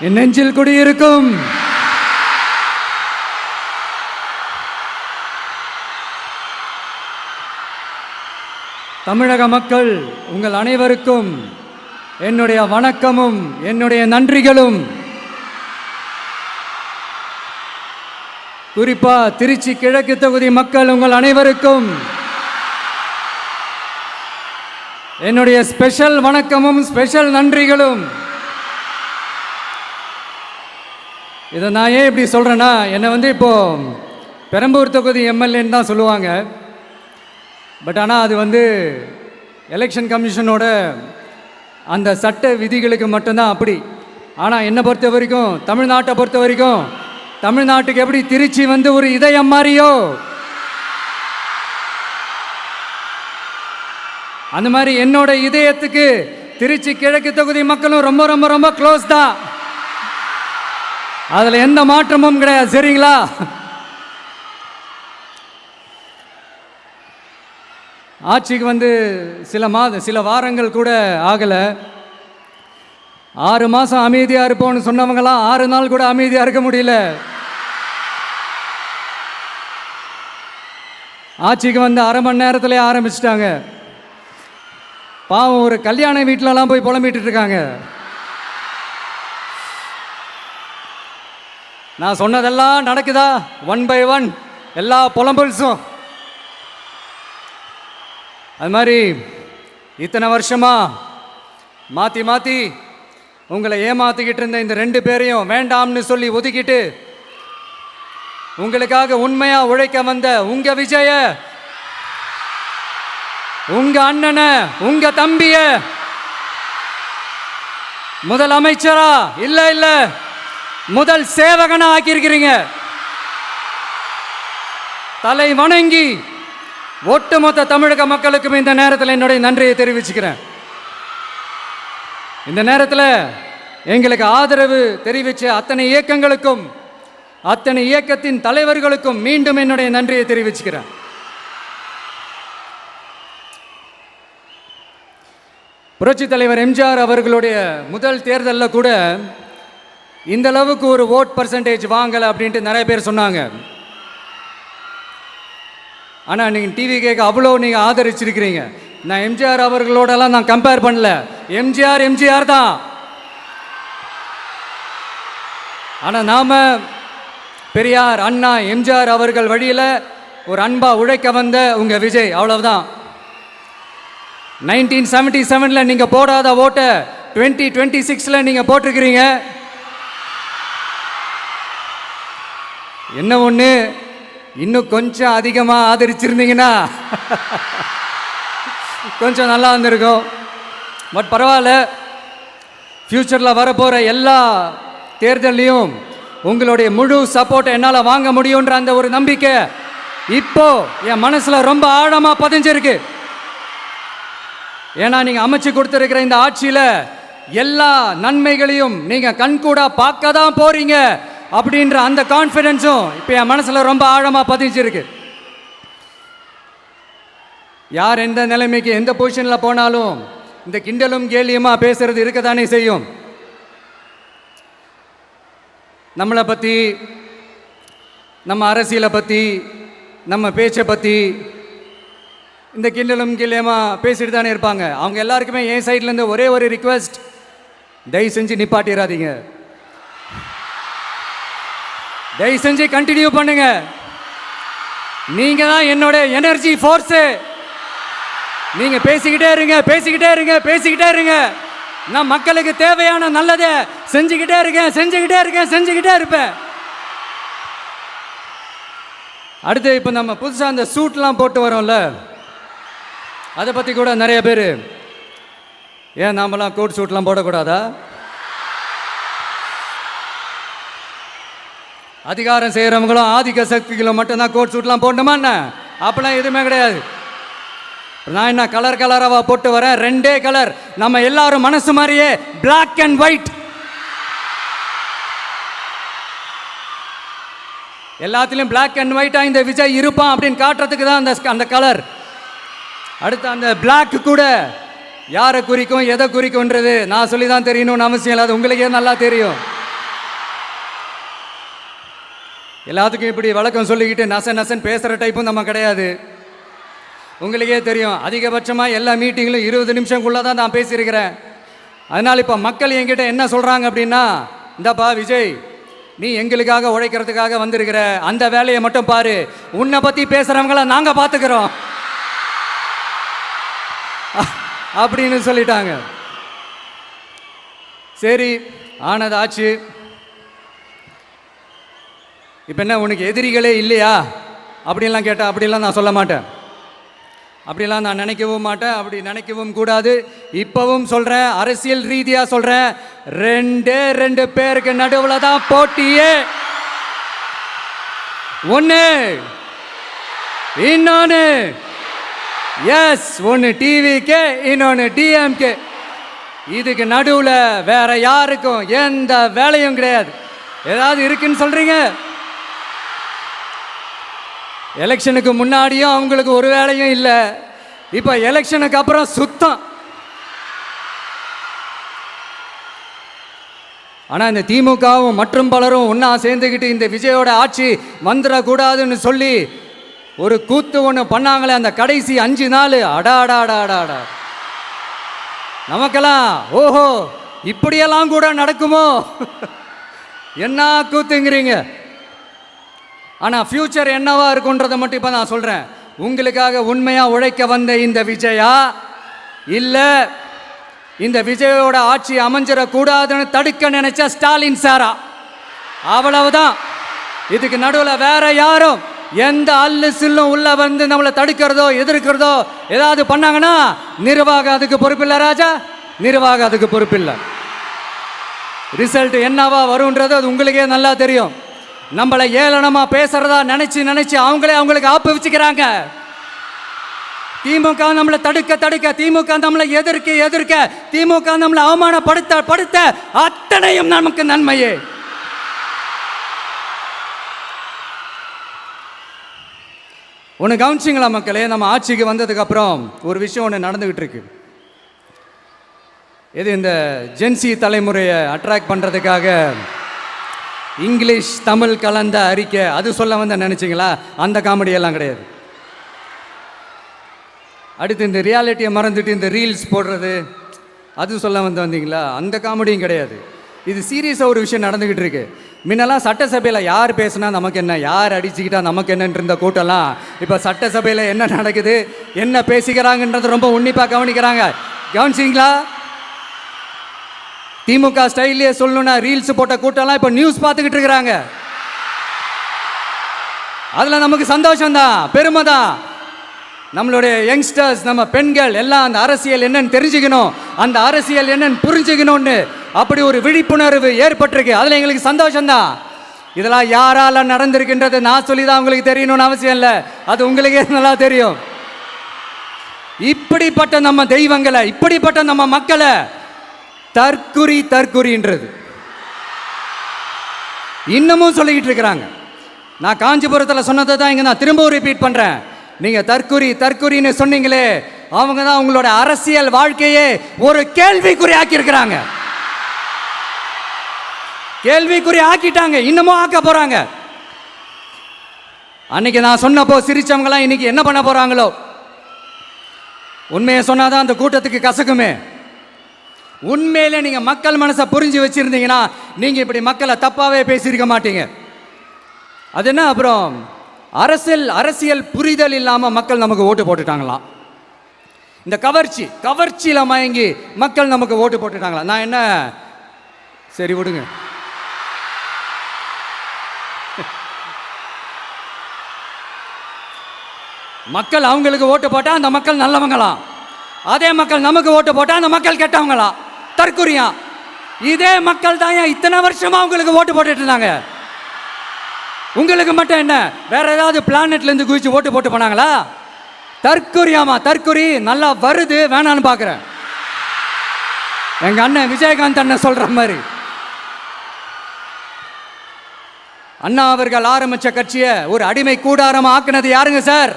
என் நெஞ்சில் குடியிருக்கும் தமிழக மக்கள் உங்கள் அனைவருக்கும் என்னுடைய வணக்கமும் என்னுடைய நன்றிகளும். குறிப்பா திருச்சி கிழக்கு தொகுதி மக்கள் உங்கள் அனைவருக்கும் என்னுடைய ஸ்பெஷல் வணக்கமும் ஸ்பெஷல் நன்றிகளும். இதை நான் ஏன் இப்படி சொல்கிறேன்னா, என்னை இப்போ பெரம்பூர் தொகுதி எம்எல்ஏன்னு தான் சொல்லுவாங்க. பட் ஆனால் அது எலெக்ஷன் கமிஷனோட அந்த சட்ட விதிகளுக்கு மட்டும்தான் அப்படி. ஆனால் என்னை பொறுத்த வரைக்கும், தமிழ்நாட்டை பொறுத்த வரைக்கும், தமிழ்நாட்டுக்கு எப்படி திருச்சி ஒரு இதயம் மாதிரியோ, அந்த மாதிரி என்னோட இதயத்துக்கு திருச்சி கிழக்கு தொகுதி மக்களும் ரொம்ப ரொம்ப ரொம்ப க்ளோஸ் தான். அதில் எந்த மாற்றமும் கிடையாது. சரிங்களா? ஆட்சிக்கு சில வாரங்கள் கூட ஆகலை. 6 மாதம் அமைதியாக இருப்போம்னு சொன்னவங்களாம் 6 நாள் கூட அமைதியாக இருக்க முடியல. ஆட்சிக்கு 1/2 மணி நேரத்திலே ஆரம்பிச்சிட்டாங்க. பாவம், ஒரு கல்யாண வீட்டிலலாம் போய் புலம்பிட்டு இருக்காங்க. நான் சொன்னதெல்லாம் நடக்குதா? 1 by 1 எல்லா புலம்பல்ஸும். அது மாதிரி இத்தனை வருஷமா மாற்றி மாற்றி உங்களை ஏமாற்றிக்கிட்டு இருந்த இந்த 2 பேரையும் வேண்டாம்னு சொல்லி ஒதுக்கிட்டு உங்களுக்காக உண்மையாக உழைக்க வந்த உங்க விஜய, உங்க அண்ணனை, உங்க தம்பிய முதல் அமைச்சரா இல்ல முதல் சேவகனா ஆக்கியிருக்கிறீங்க. தலை வணங்கி ஒட்டுமொத்த தமிழக மக்களுக்கும் இந்த நேரத்தில் என்னுடைய நன்றியை தெரிவிச்சுக்கிறேன். இந்த நேரத்தில் எங்களுக்கு ஆதரவு தெரிவித்த அத்தனை இயக்கங்களுக்கும், அத்தனை இயக்கத்தின் தலைவர்களுக்கும் மீண்டும் என்னுடைய நன்றியை தெரிவிச்சுக்கிறேன். புரட்சி தலைவர் எம்ஜிஆர் அவர்களுடைய முதல் தேர்தலில் கூட இந்த அளவுக்கு ஒரு ஓட் பர்சன்டேஜ் வாங்கலை அப்படின்ட்டு நிறைய பேர் சொன்னாங்க. ஆனால் நீங்கள் டிவி கேட்க அவ்வளோ நீங்கள் ஆதரிச்சிருக்கிறீங்க. நான் எம்ஜிஆர் அவர்களோடலாம் நான் கம்பேர் பண்ணல. எம்ஜிஆர் தான். ஆனால் நாம் பெரியார், அண்ணா, எம்ஜிஆர் அவர்கள் வழியில் ஒரு அன்பா உழைக்க வந்த உங்கள் விஜய், அவ்வளவுதான். 1977 நீங்கள் போடாத ஓட்டை 2026 நீங்கள் போட்டிருக்கிறீங்க. என்ன ஒன்று, இன்னும் கொஞ்சம் அதிகமாக ஆதரிச்சிருந்தீங்கன்னா கொஞ்சம் நல்லா வந்திருக்கும். பட் பரவாயில்ல, ஃப்யூச்சரில் வரப்போகிற எல்லா தேர்தலையும் உங்களுடைய முழு சப்போர்ட்டை என்னால் வாங்க முடியுன்ற அந்த ஒரு நம்பிக்கை இப்போ என் மனசில் ரொம்ப ஆழமாக பதிஞ்சிருக்கு. ஏன்னா நீங்கள் அமைச்சு கொடுத்துருக்கிற இந்த ஆட்சியில் எல்லா நன்மைகளையும் நீங்கள் கண்கூடா பார்க்க தான் போறீங்க அப்படின்ற அந்த கான்ஃபிடென்ஸும் இப்போ என் மனசில் ரொம்ப ஆழமாக பதிஞ்சிருக்கு. யார் எந்த நிலைமைக்கு எந்த பொசிஷனில் போனாலும் இந்த கிண்டலும் கேலியுமா பேசுறது இருக்க தானே செய்யும். நம்மளை பற்றி, நம்ம அரசியலை பற்றி, நம்ம பேச்சை பற்றி இந்த கிண்டலும் கேலியுமா பேசிட்டு தானே இருப்பாங்க. அவங்க எல்லாருக்குமே என் சைட்லேருந்து ஒரே ஒரு ரிக்வெஸ்ட், தயவு செஞ்சு நிப்பாட்டிடாதீங்க. தயவு செஞ்சு கண்டினியூ பண்ணுங்க. நீங்க தான் என்னோட எனர்ஜி ஃபோர்ஸ். நீங்க பேசிக்கிட்டே இருங்க, பேசிக்கிட்டே இருங்க, பேசிக்கிட்டே இருங்க. நான் மக்களுக்கு தேவையான நல்லதை செஞ்சுக்கிட்டே இருக்கேன், செஞ்சுக்கிட்டே இருக்கேன், செஞ்சுக்கிட்டே இருப்பேன். அடுத்து இப்போ நம்ம புதுசாக அந்த சூட்லாம் போட்டு வரோம்ல, அதை பற்றி கூட நிறைய பேர், ஏன் நாமெல்லாம் கோட் சூட்லாம் போடக்கூடாதா? அதிகாரம் செய்கிறவங்களும் ஆதிக்க சக்திகளும் மட்டும்தான் கோட் சூட்லாம் போடணுமா என்ன? அப்பெல்லாம் எதுவுமே கிடையாது. நான் என்ன கலர் கலராக போட்டு வரேன், 2 கலர். நம்ம எல்லாரும் மனசு மாதிரியே பிளாக் அண்ட் ஒயிட். எல்லாத்திலையும் பிளாக் அண்ட் ஒயிட்டா இந்த விஜய் இருப்பான் அப்படின்னு காட்டுறதுக்கு தான் அந்த கலர். அடுத்து அந்த பிளாக் கூட யாரை குறிக்கும், எதை குறிக்கும்ன்றது நான் சொல்லி தான் தெரியணும்னு அவசியம் இல்லாத உங்களுக்கே நல்லா தெரியும். எல்லாத்துக்கும் இப்படி வழக்கம் சொல்லிக்கிட்டு நசன் பேசுகிற டைப்பும் நம்ம கிடையாது. உங்களுக்கே தெரியும், அதிகபட்சமாக எல்லா மீட்டிங்கிலும் 20 நிமிஷம்குள்ளே தான் நான் பேசியிருக்கிறேன். அதனால் இப்போ மக்கள் என்கிட்ட என்ன சொல்கிறாங்க அப்படின்னா, இந்தப்பா விஜய், நீ எங்களுக்காக உழைக்கிறதுக்காக வந்திருக்கிற, அந்த வேலையை மட்டும் பாரு, உன்னை பற்றி பேசுகிறவங்கள நாங்கள் பார்த்துக்கிறோம் அப்படின்னு சொல்லிட்டாங்க. சரி, ஆனது ஆச்சு. இப்போ என்ன, உனக்கு எதிரிகளே இல்லையா அப்படின்லாம் கேட்டால் அப்படிலாம் நான் சொல்ல மாட்டேன். அப்படிலாம் நான் நினைக்கவும் மாட்டேன், அப்படி நினைக்கவும் கூடாது. இப்பவும் சொல்கிறேன், அரசியல் ரீதியாக சொல்கிறேன், 2 பேருக்கு நடுவில் தான் போட்டியே. ஒன்று இன்னொன்று, எஸ், ஒன்று டிவிக்கு, இன்னொன்று டிஎம்கே. இதுக்கு நடுவில் வேற யாருக்கும் எந்த வேலையும் கிடையாது. ஏதாவது இருக்குன்னு சொல்றீங்க? எலெக்ஷனுக்கு முன்னாடியும் அவங்களுக்கு ஒரு வேலையும் இல்லை, இப்போ எலெக்ஷனுக்கு அப்புறம் சுத்தம். ஆனால் இந்த திமுகவும் மற்றும் பலரும் ஒன்றா சேர்ந்துக்கிட்டு இந்த விஜயோட ஆட்சி வந்துடக்கூடாதுன்னு சொல்லி ஒரு கூத்து ஒன்று பண்ணாங்களே, அந்த கடைசி 5 நாள், அடாடாடாடாடா, நமக்கெல்லாம் ஓஹோ இப்படியெல்லாம் கூட நடக்குமோ என்ன கூத்துங்கிறீங்க. ஆனால் ஃப்யூச்சர் என்னவா இருக்குன்றதை மட்டும் இப்போ நான் சொல்கிறேன். உங்களுக்காக உண்மையாக உழைக்க வந்த இந்த விஜயா, இல்லை இந்த விஜயோட ஆட்சி அமைஞ்சிடக்கூடாதுன்னு தடுக்க நினைச்ச ஸ்டாலின் சாரா, அவ்வளவுதான். இதுக்கு நடுவில் வேற யாரும் எந்த அல்லு சில்லும் உள்ள வந்து நம்மளை தடுக்கிறதோ எதிர்க்கிறதோ ஏதாவது பண்ணாங்கன்னா நிர்வாகம் அதுக்கு பொறுப்பில்லை ராஜா, நிர்வாகம் அதுக்கு பொறுப்பில்லை. ரிசல்ட் என்னவா வரும்ன்றது அது உங்களுக்கே நல்லா தெரியும். நம்மளை ஏளனமா பேசுறதா நினைச்சு அவங்களுக்கு ஆப்பு வச்சுக்கிறாங்க. திமுக நம்மளை தடுக்க, திமுக நம்மளை எதிர்க்க, திமுக நம்மளை அவமானப்படுத்த அத்தனையும் நமக்கு நன்மையே. ஒன்று கவனிச்சிங்களா மக்களே, நம்ம ஆட்சிக்கு வந்ததுக்கு அப்புறம் ஒரு விஷயம் ஒன்று நடந்துகிட்டு இருக்கு. இது இந்த ஜென்சி தலைமுறையை அட்ராக்ட் பண்ணுறதுக்காக இங்கிலீஷ் தமிழ் கலந்த அறிக்கை, அது சொல்ல வந்த நினச்சிங்களா? அந்த காமெடியெல்லாம் கிடையாது. அடுத்து இந்த ரியாலிட்டியை மறந்துட்டு இந்த ரீல்ஸ் போடுறது, அது சொல்ல வந்தீங்களா? அந்த காமெடியும் கிடையாது. இது சீரியஸாக ஒரு விஷயம் நடந்துக்கிட்டு இருக்கு. முன்னெல்லாம் சட்டசபையில் யார் பேசுனா நமக்கு என்ன, யார் அடிச்சுக்கிட்டா நமக்கு என்னன்னு இருந்த கூட்டம்லாம் இப்போ சட்டசபையில் என்ன நடக்குது, என்ன பேசிக்கிறாங்கன்றது ரொம்ப உன்னிப்பாக கவனிக்கிறாங்க. கவனிச்சிங்களா? திமுக ஸ்டைல்லையே சொல்லணும்னா ரீல்ஸ் போட்ட கூட்டம்லாம் இப்போ நியூஸ் பார்த்துக்கிட்டு இருக்கிறாங்க. அதில் நமக்கு சந்தோஷம்தான், பெருமை தான். நம்மளுடைய யங்ஸ்டர்ஸ், நம்ம பெண்கள் எல்லாம் அந்த அரசியல் என்னன்னு தெரிஞ்சுக்கணும், அந்த அரசியல் என்னன்னு புரிஞ்சுக்கணும்னு அப்படி ஒரு விழிப்புணர்வு ஏற்பட்டிருக்கு. அதில் எங்களுக்கு சந்தோஷம்தான். இதெல்லாம் யாரால நடந்திருக்கின்றது நான் சொல்லி தான் உங்களுக்கு தெரியணும்னு அவசியம் இல்லை, அது உங்களுக்கே நல்லா தெரியும். இப்படிப்பட்ட நம்ம தெய்வங்களை, இப்படிப்பட்ட நம்ம மக்களை தற்குறின்றது இன்னமும் சொல்லிக்கிட்டு இருக்கிறாங்க. நான் காஞ்சிபுரத்தில் சொன்னதை தான் இங்கே நான் திரும்பவும் ரிப்பீட் பண்ணுறேன். நீங்கள் தற்குறின்னு சொன்னீங்களே, அவங்க தான் உங்களோட அரசியல் வாழ்க்கையே ஒரு கேள்விக்குறி ஆக்கியிருக்கிறாங்க. கேள்விக்குறி ஆக்கிட்டாங்க, இன்னமும் ஆக்க போறாங்க. அன்னைக்கு நான் சொன்னப்போ சிரிச்சவங்களாம் இன்னைக்கு என்ன பண்ண போறாங்களோ. உண்மையை சொன்னாதான் அந்த கூட்டத்துக்கு கசக்குமே. உண்மையிலே நீங்க மக்கள் மனசை புரிஞ்சு வச்சிருந்தீங்கன்னா நீங்க இப்படி மக்களை தப்பாவே பேசியிருக்க மாட்டீங்க. அது என்ன, அப்புறம் அரசியல் புரிதல் இல்லாம மக்கள் நமக்கு ஓட்டு போட்டுட்டாங்களாம். இந்த கவர்ச்சியில மயங்கி மக்கள் நமக்கு ஓட்டு போட்டுட்டாங்களா? நான் என்ன, சரி விடுங்க. மக்கள் அவங்களுக்கு ஓட்டு போட்டா அந்த மக்கள் நல்லவங்களாம், அதே மக்கள் நமக்கு ஓட்டு போட்டா அந்த மக்கள் கெட்டவங்களா? தற்குறியா? இதே மக்கள் தான் இத்தனை வருஷமா உங்களுக்கு ஓட்டு போட்டுட்டு இருந்தாங்க. உங்களுக்கு மட்டும் என்ன, வேற ஏதாவது பிளானெட்ல இருந்து குதிச்சு ஓட்டு போட்டு போனாங்களா? தற்குறியாமா? தற்குறி நல்லா வருது, வேணான்னு பாக்குறேன். எங்க அண்ணன் விஜயகாந்த் அண்ணன் சொல்ற மாதிரி, அண்ணா அவர்கள் ஆரம்பிச்ச கட்சியை ஒரு அடிமை கூடாரமா ஆக்குனது யாருங்க சார்?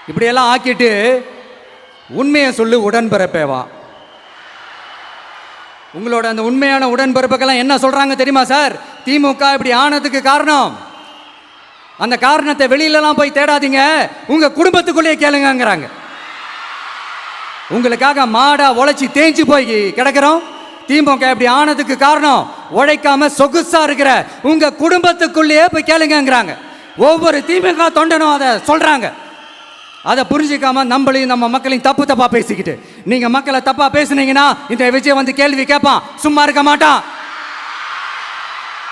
இப்படியெல்லாம் ஆக்கிட்டு உண்மையை சொல்லு உடன்பிறப்பேவா. உங்களோட அந்த உண்மையான உடன்பிறப்புக்கெல்லாம் என்ன சொல்றாங்க தெரியுமா சார்? திமுக இப்படி ஆனதுக்கு காரணம். அந்த காரணத்தை வெளியிலலாம் போய் தேடாதீங்க, உங்க குடும்பத்துக்குள்ளேயே கேளுங்கிறாங்க. உங்களுக்காக மாடா உழைச்சி தேஞ்சு போய் கிடக்கிறோம். திமுக இப்படி ஆனதுக்கு காரணம் உழைக்காம சொகுசா இருக்கிற உங்க குடும்பத்துக்குள்ளேயே போய் கேளுங்கிறாங்க. ஒவ்வொரு திமுக தொண்டனும் அதை சொல்றாங்க. அதை புரிஞ்சிக்காம நம்மளையும் நம்ம மக்களையும் தப்பா பேசிக்கிட்டு, நீங்க மக்களை தப்பா பேசுனீங்கன்னா இந்த விஜய் வந்து கேள்வி கேட்பான், சும்மா இருக்க மாட்டான்.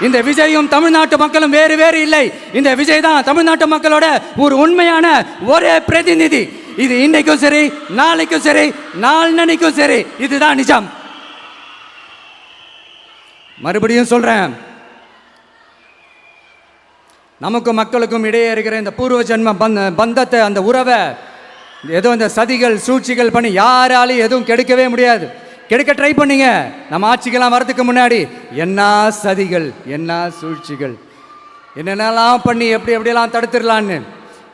இந்த விஜயும் தமிழ்நாட்டு மக்களும் வேறு வேறு இல்லை. இந்த விஜய் தான் தமிழ்நாட்டு மக்களோட ஒரு உண்மையான ஒரே பிரதிநிதி. இது இன்னைக்கும் சரி, நாளைக்கும் சரி, நாளன்னைக்கும் சரி, இதுதான் நிஜம். மறுபடியும் சொல்றேன், நமக்கும் மக்களுக்கும் இடையே இருக்கிற இந்த பூர்வ ஜென்ம பந்தத்தை, அந்த உறவை ஏதோ இந்த சதிகள் சூழ்ச்சிகள் பண்ணி யாராலையும் எதுவும் கெடுக்கவே முடியாது. கெடுக்க ட்ரை பண்ணீங்க. நம்ம ஆட்சிக்கெல்லாம் வரதுக்கு முன்னாடி என்ன சதிகள், என்ன சூழ்ச்சிகள், என்னென்னலாம் பண்ணி எப்படியெல்லாம் தடுத்துடலான்னு.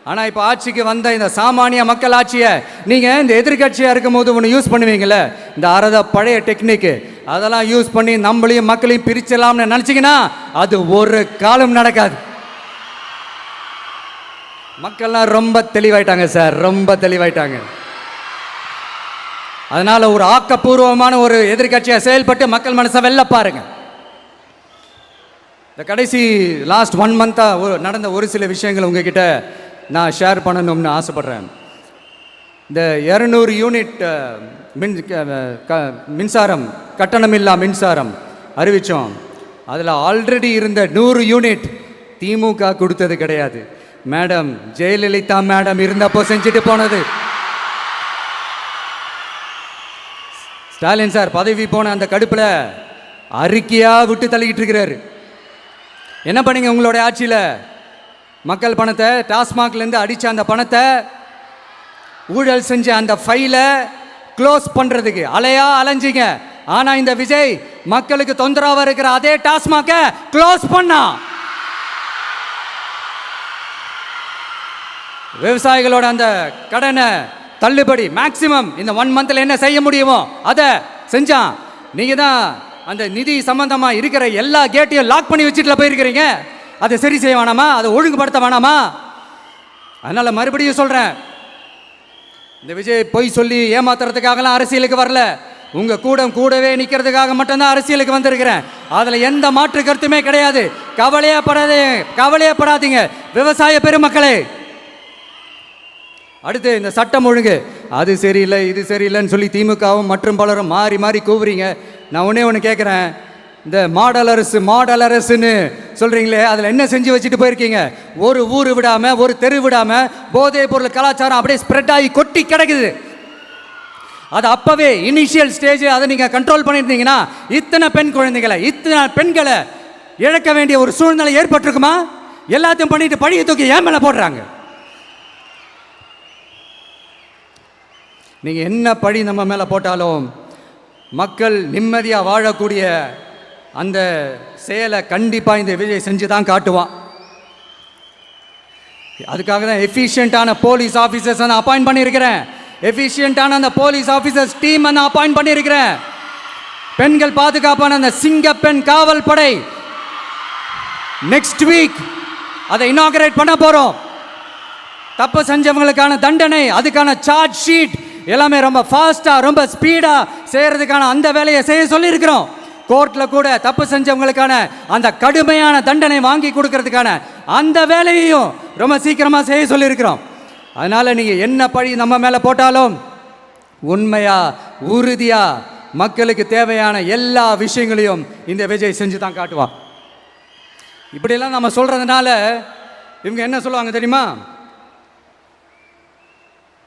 ஆனால் இப்போ ஆட்சிக்கு வந்த இந்த சாமானிய மக்கள் ஆட்சியை நீங்கள் இந்த எதிர்கட்சியாக இருக்கும் போது ஒன்று யூஸ் பண்ணுவீங்களே, இந்த பழைய டெக்னிக்கு, அதெல்லாம் யூஸ் பண்ணி நம்மளையும் மக்களையும் பிரிச்சலாம்னு நினச்சிங்கன்னா அது ஒரு காலம் நடக்காது. மக்கள்லாம் ரொம்ப தெளிவாயிட்டாங்க சார், ரொம்ப தெளிவாயிட்டாங்க. அதனால ஒரு ஆக்கப்பூர்வமான ஒரு எதிர்கட்சியை செயல்பட்டு மக்கள் மனசை வெல்ல பாருங்க. இந்த கடைசி லாஸ்ட் 1 மந்த்தா நடந்த ஒரு சில விஷயங்கள் உங்ககிட்ட நான் ஷேர் பண்ணணும்னு ஆசைப்படுறேன். இந்த 200 யூனிட் மின்சாரம், கட்டணமில்லா மின்சாரம் அறிவித்தோம். அதில் ஆல்ரெடி இருந்த 100 யூனிட் திமுக கொடுத்தது கிடையாது. மேடம் ஜெயலலிதா மேடம் இருந்தப்போ செஞ்சுட்டு போனது. ஸ்டாலின் சார் பதவி போன அந்த கடுப்பில் அறிக்கையா விட்டு தள்ளிக்கிட்டு இருக்கிறாரு. என்ன பண்ணீங்க உங்களுடைய ஆட்சியில்? மக்கள் பணத்தை, டாஸ்மாக்லேருந்து அடித்த அந்த பணத்தை, ஊழல் செஞ்ச அந்த ஃபைலை க்ளோஸ் பண்ணுறதுக்கு அலைஞ்சிங்க. ஆனால் இந்த விஜய் மக்களுக்கு தொந்தரவாக இருக்கிற அதே டாஸ்மாகை க்ளோஸ் பண்ணா. விவசாயிகளோட அந்த கடனை தள்ளுபடி மேக்சிமம் இந்த 1 மந்த்ல என்ன செய்ய முடியுமோ அதை செஞ்சான். நீங்கள் தான் அந்த நிதி சம்பந்தமாக இருக்கிற எல்லா கேட்டையும் லாக் பண்ணி வச்சுட்டு போயிருக்கிறீங்க. அதை சரி செய்ய வேணாமா? அதை ஒழுங்குபடுத்த வேணாமா? அதனால் மறுபடியும் சொல்கிறேன், இந்த விஜய் பொய் சொல்லி ஏமாத்துறதுக்காகலாம் அரசியலுக்கு வரல. உங்கள் கூடவே நிற்கிறதுக்காக மட்டும்தான் அரசியலுக்கு வந்திருக்கிறேன். அதில் எந்த மாற்று கருத்துமே கிடையாது. கவலையப்படாதீங்க விவசாய பெருமக்களே. அடுத்து இந்த சட்டம் ஒழுங்கு, அது சரியில்லை இது சரியில்லைன்னு சொல்லி திமுகவும் மற்றும் பலரும் மாறி மாறி கூவுறீங்க. நான் ஒன்று கேட்குறேன், இந்த மாடல் அரசுன்னு சொல்கிறீங்களே, அதில் என்ன செஞ்சு வச்சுட்டு போயிருக்கீங்க? ஒரு ஊர் விடாமல், ஒரு தெரு விடாமல் போதைப் பொருள் கலாச்சாரம் அப்படியே ஸ்ப்ரெட் ஆகி கொட்டி கிடக்குது. அது அப்போவே இனிஷியல் ஸ்டேஜ் அதை நீங்கள் கண்ட்ரோல் பண்ணியிருந்தீங்கன்னா இத்தனை பெண்களை இழக்க வேண்டிய ஒரு சூழ்நிலை ஏற்பட்டிருக்குமா? எல்லாத்தையும் பண்ணிட்டு பழியை தூக்கி ஏன் மேலே போடுறாங்க? நீங்கள் என்ன பழி நம்ம மேலே போட்டாலும் மக்கள் நிம்மதியாக வாழக்கூடிய அந்த செயலை கண்டிப்பாக இந்த விஜய் செஞ்சு தான் காட்டுவான். அதுக்காக தான் எஃபிஷியண்டான போலீஸ் ஆஃபீஸர்ஸ் நான் அப்பாயிண்ட் பண்ணியிருக்கிறேன். எஃபிஷியண்டான அந்த போலீஸ் ஆஃபீஸர்ஸ் டீம் நான் அப்பாயிண்ட் பண்ணியிருக்கிறேன். பெண்கள் பாதுகாப்பான அந்த சிங்கப்பெண் காவல் படை நெக்ஸ்ட் வீக் அதை இனாகரேட் பண்ண போகிறோம். தப்பு செஞ்சவங்களுக்கான தண்டனை, அதுக்கான சார்ஜ் ஷீட் எல்லாமே ரொம்ப ஃபாஸ்ட்டாக ரொம்ப ஸ்பீடாக செய்கிறதுக்கான அந்த வேலையை செய்ய சொல்லியிருக்கிறோம். கோர்ட்டில் கூட தப்பு செஞ்சவங்களுக்கான அந்த கடுமையான தண்டனை வாங்கி கொடுக்கறதுக்கான அந்த வேலையையும் ரொம்ப சீக்கிரமாக செய்ய சொல்லியிருக்கிறோம். அதனால் நீங்கள் என்ன பழி நம்ம மேலே போட்டாலும் உண்மையாக உறுதியாக மக்களுக்கு தேவையான எல்லா விஷயங்களையும் இந்த விஜய் செஞ்சு தான் காட்டுவான். இப்படியெல்லாம் நம்ம சொல்கிறதுனால இவங்க என்ன சொல்லுவாங்க தெரியுமா?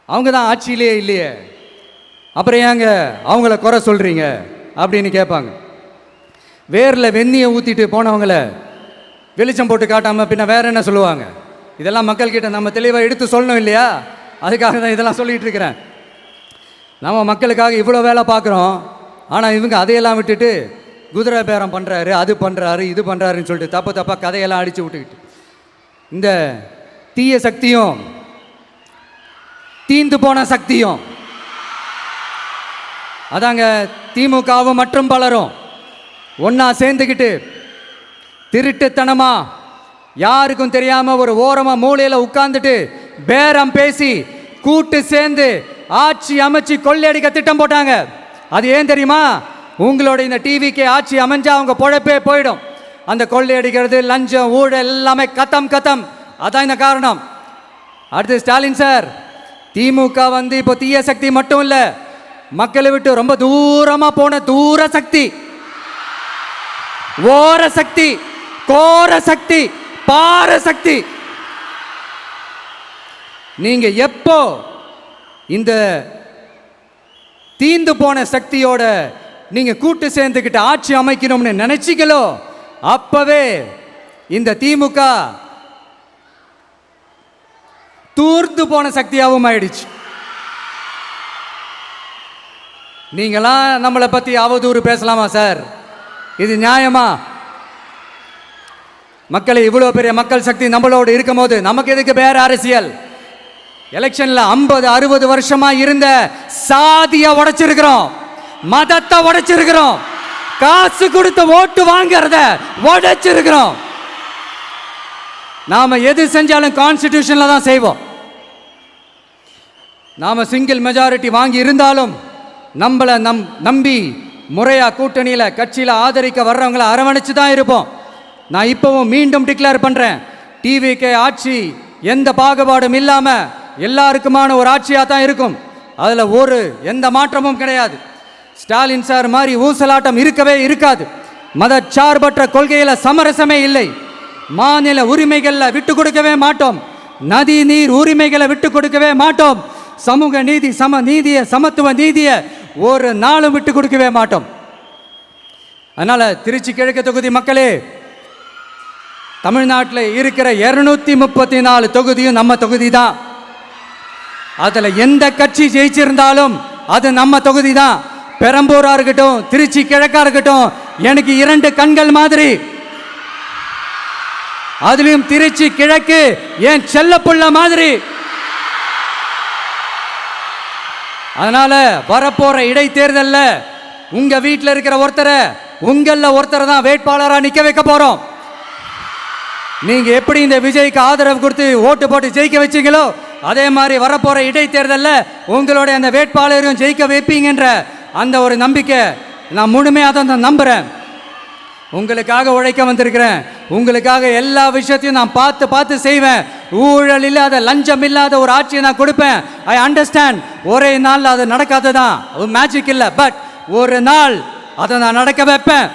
அவங்க தான் ஆட்சியிலே இல்லையே, அப்புறம் ஏங்க அவங்கள குறை சொல்கிறீங்க அப்படின்னு கேட்பாங்க. வேரில் வெந்நியை ஊற்றிட்டு போனவங்கள வெளிச்சம் போட்டு காட்டாமல் பின்ன வேற என்ன சொல்லுவாங்க? இதெல்லாம் மக்கள்கிட்ட நம்ம தெளிவாக எடுத்து சொல்லணும் இல்லையா? அதுக்காக தான் இதெல்லாம் சொல்லிகிட்டு இருக்கிறேன். நம்ம மக்களுக்காக இவ்வளோ வேலை பார்க்குறோம், ஆனால் இவங்க அதையெல்லாம் விட்டுட்டு குதிரை பேரம் பண்ணுறாரு, அது பண்ணுறாரு, இது பண்ணுறாருன்னு சொல்லிட்டு தப்பாக கதையெல்லாம் அடித்து விட்டுக்கிட்டு இந்த தீய சக்தியும் தீந்து போன சக்தியும் அதாங்க திமுகவும் மற்றும் பலரும் ஒன்றா சேர்ந்துக்கிட்டு திருட்டுத்தனமா யாருக்கும் தெரியாம ஒரு ஓரமா மூலையில உட்கார்ந்துட்டு பேரம் பேசி கூட்டு சேர்ந்து ஆட்சி அமைச்சு கொள்ளையடிக்க திட்டம் போட்டாங்க. அது ஏன் தெரியுமா? உங்களோட இந்த டிவிக்கு ஆட்சி அமைஞ்சா அவங்க பொழப்பே போயிடும். அந்த கொள்ளையடிக்கிறது, லஞ்சம், ஊழல் எல்லாமே கத்தம் கத்தம். அதான் இந்த காரணம். அடுத்து ஸ்டாலின் சார், திமுக வந்து இப்போ தீய சக்தி மட்டும் இல்ல, மக்களை விட்டு ரொம்ப தூரமா போன தூர சக்தி, ஓர சக்தி, கோர சக்தி, பார சக்தி. நீங்க எப்போ இந்த தீந்து போன சக்தியோட நீங்க கூட்டு சேர்ந்துக்கிட்டு ஆட்சி அமைக்கணும்னு நினைச்சீங்களோ அப்பவே இந்த திமுக தூர்ந்து போன சக்தியாகவும் ஆயிடுச்சு. நீங்களாம் நம்மளை பத்தி அவதூறு பேசலாமா சார்? இது நியாயமா? மக்களை இவ்வளோ பெரிய மக்கள் சக்தி நம்மளோடு இருக்கும் போது நமக்கு எதுக்கு வேற அரசியல்? எலெக்ஷன்ல 50-60 வருஷமா இருந்த சாதிய உடைச்சிருக்கிறோம், மதத்தை உடைச்சிருக்கிறோம், காசு கொடுத்து ஓட்டு வாங்கிறத உடைச்சிருக்கிறோம். நாம எது செஞ்சாலும் கான்ஸ்டிடியூஷன்ல தான் செய்வோம். நாம சிங்கிள் மெஜாரிட்டி வாங்கி இருந்தாலும் நம்மளை நம்பி முறையா கூட்டணியில கட்சியில ஆதரிக்க வர்றவங்களை அரவணைச்சு தான் இருப்போம். நான் இப்பவும் மீண்டும் டிக்ளேர் பண்றேன், டிவிகே ஆட்சி எந்த பாகுபாடும் இல்லாம எல்லாருக்குமான ஒரு ஆட்சியா தான் இருக்கும். அதுல எந்த மாற்றமும் கிடையாது. ஸ்டாலின் சார் மாதிரி ஊசலாட்டம் இருக்கவே இருக்காது. மதச்சார்பற்ற கொள்கையில சமரசமே இல்லை. மாநில உரிமைகள்ல விட்டு கொடுக்கவே மாட்டோம். நதி நீர் உரிமைகளை விட்டு கொடுக்கவே மாட்டோம். சமூக நீதி, சம நீதிய, சமத்துவ நீதிய ஒரு நாளும் விட்டு கொடுக்கவே மாட்டோம். அதனால திருச்சி கிழக்கு தொகுதி மக்களே, தமிழ்நாட்டில் இருக்கிற 234 தொகுதியும் நம்ம தொகுதி தான். அதுல எந்த கட்சி ஜெயிச்சிருந்தாலும் அது நம்ம தொகுதி தான். பெரம்பூரா இருக்கட்டும், திருச்சி கிழக்கா இருக்கட்டும், எனக்கு 2 கண்கள் மாதிரி. அதுலயும் திருச்சி கிழக்கு என் செல்ல புள்ள மாதிரி. அதனால வரப்போற இடைத்தேர்தல்ல உங்க வீட்டில் இருக்கிற ஒருத்தரை தான் வேட்பாளராக நிக்க வைக்க போறோம். நீங்க எப்படி இந்த விஜய்க்கு ஆதரவு கொடுத்து ஓட்டு போட்டு ஜெயிக்க வச்சீங்களோ அதே மாதிரி வரப்போற இடைத்தேர்தல்ல உங்களுடைய அந்த வேட்பாளரையும் ஜெயிக்க வைப்பீங்கன்ற அந்த ஒரு நம்பிக்கை நான் முழுமையாக தான் நம்புறேன். உங்களுக்காக உழைக்க வந்திருக்கிறேன். உங்களுக்காக எல்லா விஷயத்தையும் நான் பார்த்து செய்வேன். ஊழல் இல்லாத, லஞ்சம் இல்லாத ஒரு ஆட்சியை நான் கொடுப்பேன். I understand. ஒரே நாள் அது நடக்காததான், ஒரு மேஜிக் இல்லை. பட் ஒரு நாள் அதை நான் நடக்க வைப்பேன்.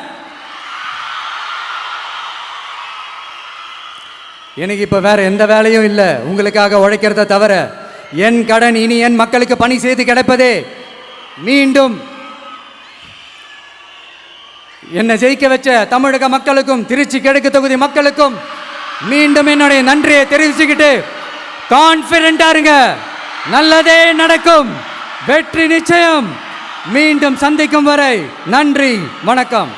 எனக்கு இப்போ வேற எந்த வேலையும் இல்லை உங்களுக்காக உழைக்கிறத தவிர. என் கடன் இனி என் மக்களுக்கு பணி செய்து கிடைப்பதே. மீண்டும் என்னை ஜெயிக்க வச்ச தமிழக மக்களுக்கும் திருச்சி கிழக்கு தொகுதி மக்களுக்கும் மீண்டும் என்னுடைய நன்றியை தெரிவிச்சுக்கிட்டு கான்ஃபிடென்ட்டா இருங்க, நல்லதே நடக்கும், வெற்றி நிச்சயம். மீண்டும் சந்திக்கும் வரை நன்றி, வணக்கம்.